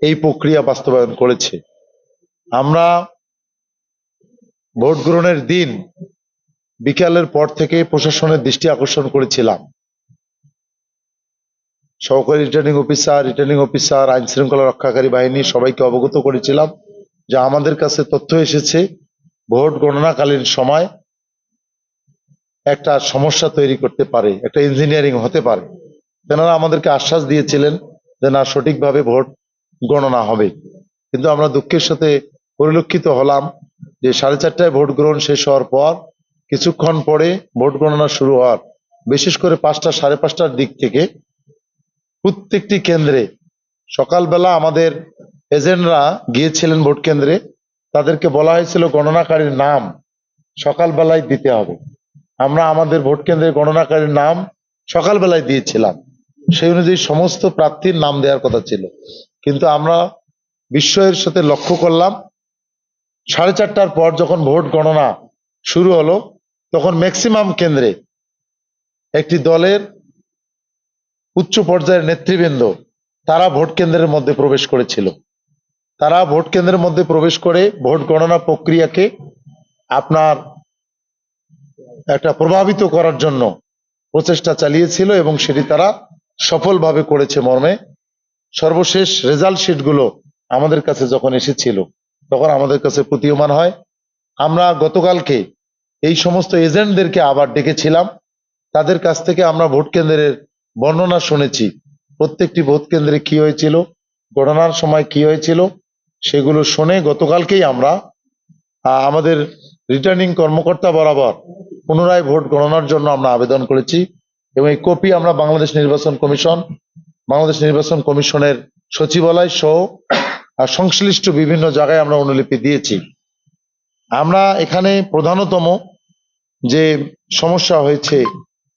এই প্রক্রিয়া বাস্তবায়ন করেছে। আমরা ভোট গ্রহণের দিন বিকালের পর থেকে প্রশাসনের দৃষ্টি আকর্ষণ করেছিলাম। সহকারী রিটার্নিং অফিসার, আইন শৃঙ্খলা রক্ষাকারী বাহিনী সবাইকে অবগত করেছিলাম যে আমাদের কাছে তথ্য এসেছে ভোট গণনাকালীন সময় একটা সমস্যা তৈরি করতে পারে, একটা ইঞ্জিনিয়ারিং হতে পারে। তেনারা আমাদেরকে আশ্বাস দিয়েছিলেন যে না, সঠিকভাবে ভোট গণনা হবে। কিন্তু আমরা দুঃখের সাথে পরিলক্ষিত হলাম যে 4:30টায় ভোট গ্রহণ শেষ হওয়ার পর কিছুক্ষণ পরে ভোট গণনা শুরু হওয়ার, বিশেষ করে 5টা 5:30টার দিক থেকে প্রত্যেকটি কেন্দ্রে সকালবেলা আমাদের এজেন্টরা গিয়েছিলেন ভোট কেন্দ্রে। তাদেরকে বলা হয়েছিল গণনাকারীর নাম সকালবেলায় দিতে হবে। আমরা আমাদের ভোট কেন্দ্রের গণনাকারীর নাম সকালবেলায় দিয়েছিলাম। সেই অনুযায়ী সমস্ত প্রার্থীর নাম দেওয়ার কথা ছিল, কিন্তু আমরা বিস্ময়ের সাথে লক্ষ্য করলাম 4:30টার পর যখন ভোট গণনা শুরু হলো তখন ম্যাক্সিমাম কেন্দ্রে একটি দলের উচ্চ পর্যায়ের নেতৃবৃন্দ তারা ভোট কেন্দ্রের মধ্যে প্রবেশ করেছিল। তারা ভোট কেন্দ্রের মধ্যে প্রবেশ করে ভোট গণনা প্রক্রিয়াকে আপনার একটা প্রভাবিত করার জন্য প্রচেষ্টা চালিয়েছিল এবং সেটি তারা সফলভাবে করেছে মর্মে সর্বশেষ রেজাল্ট শিটগুলো আমাদের কাছে যখন এসেছিল তখন আমাদের কাছে প্রতীয়মান হয়। আমরা গতকালকে এই সমস্ত এজেন্টদেরকে আবার ডেকেছিলাম, তাদের কাছ থেকে আমরা ভোট কেন্দ্রের বর্ণনা শুনেছি, প্রত্যেকটি ভোট কেন্দ্রে কি হয়েছিল, গণনার সময় কি হয়েছিল, সেগুলো শুনে গতকালকেই আমরা আমাদের রিটার্নিং কর্মকর্তা বরাবর পুনরায় ভোট গণনার জন্য আমরা আবেদন করেছি এবং এই কপি আমরা বাংলাদেশ নির্বাচন কমিশনের সচিবালয় সহ সংশ্লিষ্ট বিভিন্ন জায়গায় আমরা অনুলিপি দিয়েছি। আমরা এখানে প্রধানতম যে সমস্যা হয়েছে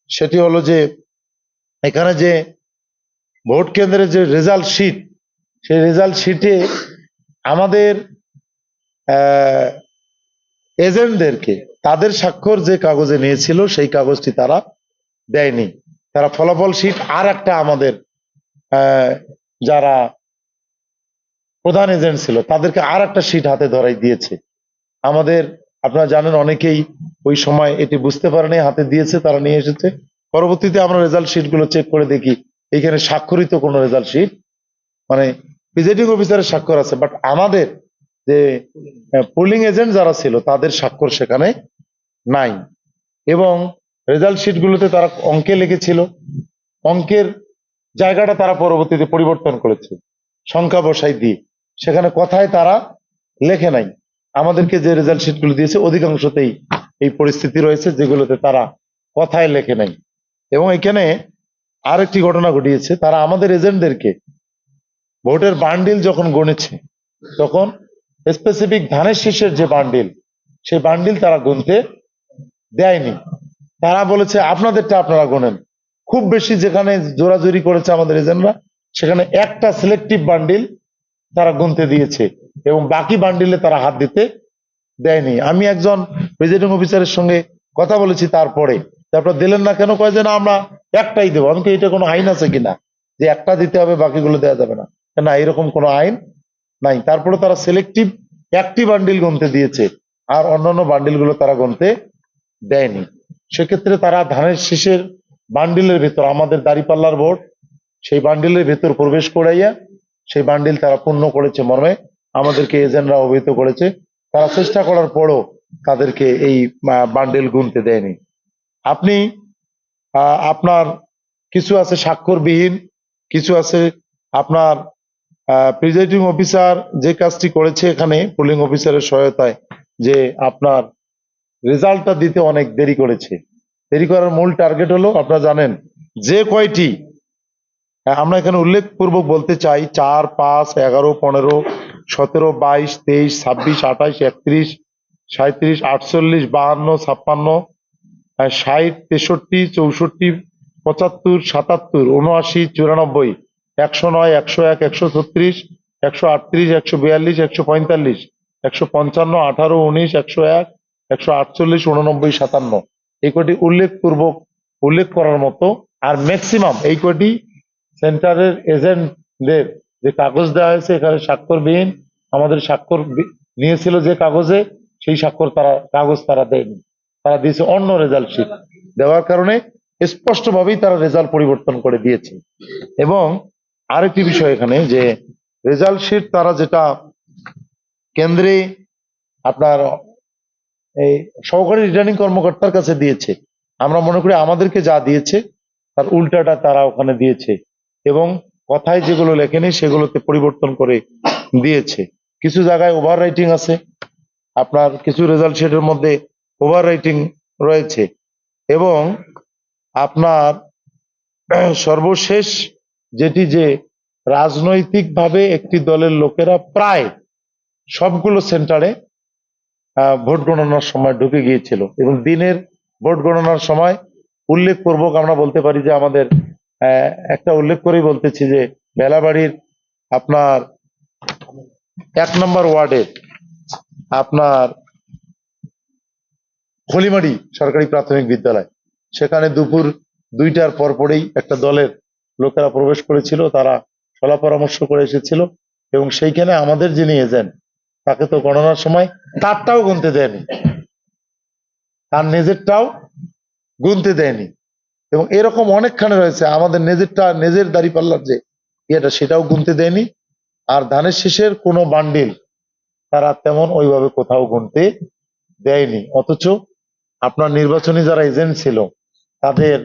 সেটি হলো যে এখানে যে ভোট কেন্দ্রের যে রেজাল্ট শিট, সেই রেজাল্ট শিটে আমাদের এজেন্টদেরকে তাদের স্বাক্ষর যে কাগজে নিয়েছিল সেই কাগজটি তারা দেয়নি। তারা ফলাফল শিট আর একটা আমাদের যারা প্রধান এজেন্ট ছিল তাদেরকে আর একটা শিট হাতে ধরাই দিয়েছে। আমাদের আপনারা জানেন অনেকেই ওই সময় এটি বুঝতে পারেনি, হাতে দিয়েছে, তারা নিয়ে এসেছে। পরবর্তীতে আমরা রেজাল্ট শিটগুলো চেক করে দেখি এখানে স্বাক্ষরিত কোনো রেজাল্ট শিট, মানে প্রিজাইডিং অফিসারের স্বাক্ষর আছে, বাট আমাদের যে পোলিং এজেন্ট যারা ছিল তাদের স্বাক্ষর সেখানে নাই। এবং রেজাল্ট শিটগুলোতে তারা অঙ্কে লিখেছিল, অঙ্কের জায়গাটা তারা পরবর্তীতে পরিবর্তন করেছে সংখ্যা বসাই দিয়ে, সেখানে কথায় তারা লেখে নাই। আমাদেরকে যে রেজাল্ট শিটগুলো দিয়েছে অধিকাংশতেই এই পরিস্থিতি রয়েছে যেগুলোতে তারা কথায় লেখে নাই। এবং এখানে আরেকটি ঘটনা ঘটিয়েছে, তারা আমাদের এজেন্টদেরকে ভোটের বান্ডিল যখন গণেছে তখন স্পেসিফিক ধানের শীষের যে বান্ডিল, সেই বান্ডিল তারা গুনতে দেয়নি। তারা বলেছে আপনাদেরটা আপনারা গোনেন। খুব বেশি যেখানে জোরাজুরি করেছে আমাদের এজেন্টরা সেখানে একটা সিলেক্টিভ বান্ডিল তারা গুনতে দিয়েছে এবং বাকি বান্ডিলে তারা হাত দিতে দেয়নি। আমি একজন প্রেসিডিং অফিসারের সঙ্গে কথা বলেছি, তারপরে আপনারা দিলেন না কেন? কয় যে না, আমরা একটাই দেবো। আমি তো এটা কোনো আইন আছে কিনা যে একটা দিতে হবে বাকিগুলো দেওয়া যাবে না? না, এরকম কোনো আইন নাই। তারপরে তারা সিলেক্টিভ একটি বান্ডিল গুনতে দিয়েছে আর অন্যান্য বান্ডিলগুলো তারা গুনতে দেয়নি। সেক্ষেত্রে তারা ধানের শীষের বান্ডিলের ভেতর আমাদের দাঁড়িপাল্লার ভোট, সেই বান্ডিলের ভেতর প্রবেশ করাইয়া সেই বান্ডিল তারা পূর্ণ করেছে মর্মে আমাদেরকে এজেন্টরা অবহিত করেছে। তারা চেষ্টা করার পরও তাদেরকে এই বান্ডিল গুনতে দেয়নি। আপনি আপনার কিছু আছে স্বাক্ষরবিহীন, কিছু আছে আপনার প্রিজাইডিং অফিসার যে কাজটি করেছে এখানে পোলিং অফিসারের সহায়তায়, যে আপনার রেজাল্টটা দিতে অনেক দেরি করেছে। দেরি করার মূল টার্গেট হলো, আপনারা জানেন যে কয়টি আমরা এখানে উল্লেখপূর্বক বলতে চাই, 4, 5, 11, 15, 17, 22, 23, 26, 28, 31, 37, 48, 52, 56, 60, 63, 64, 75, 77, 79, 94, 109, 101, 136, 138, 142, 145, 155, 18, 19, 101, 148, 89, 57 এই কটি উল্লেখ করার মতো। আর ম্যাক্সিমাম এই কটি সেন্টারের এজেন্টদের যে কাগজ দেওয়া হয়েছে এখানে স্বাক্ষরবিহীন, আমাদের নিয়েছিল যে কাগজে, সেই কাগজ তারা দেয়নি, তারা দিয়েছে অন্য রেজাল্ট শিট। দেওয়ার কারণে স্পষ্টভাবেই তারা রেজাল্ট পরিবর্তন করে দিয়েছে। এবং আরেকটি বিষয় এখানে যে রেজাল্ট শিট তারা যেটা কেন্দ্রে আপনার এই সহকারী রিটার্নিং কর্মকর্তার কাছে দিয়েছে, আমরা মনে করি আমাদেরকে যা দিয়েছে তার উল্টাটা তারা ওখানে দিয়েছে, এবং কথায় যেগুলো লেখেনি সেগুলোতে পরিবর্তন করে দিয়েছে। কিছু জায়গায় ওভার রাইটিং আছে, আপনার কিছু রেজাল্ট শিটের মধ্যে ওভার রাইটিং রয়েছে। এবং আপনার সর্বশেষ যেটি যে রাজনৈতিকভাবে একটি দলের লোকেরা প্রায় সবগুলো সেন্টারে ভোট গণনার সময় ঢুকে গিয়েছিল, এবং দিনের ভোট গণনার সময় উল্লেখপূর্বক আমরা বলতে পারি যে আমাদের একটা উল্লেখ করেই বলতেছি যে বেলাবাড়ির আপনার 1 নম্বর ওয়ার্ডে আপনার খলিমারি সরকারি প্রাথমিক বিদ্যালয়, সেখানে দুপুর 2টার পরপরেই একটা দলের লোকেরা প্রবেশ করেছিল, তারা সলা পরামর্শ করে এসেছিল, এবং সেইখানে আমাদের যিনি এজেন্ট তাকে তো গণনার সময় তারটাও গুনতে দেয়নি, তার নিজেরটাও গুনতে দেয়নি। এবং এরকম অনেকখানে রয়েছে, আমাদের নিজের দাড়ি পাল্লার যে ইয়েটা সেটাও গুনতে দেয়নি। আর ধানের শীষের কোনো বান্ডিল তারা তেমন ওইভাবে কোথাও গুনতে দেয়নি। অথচ আপনার নির্বাচনী যারা এজেন্ট ছিল তাদের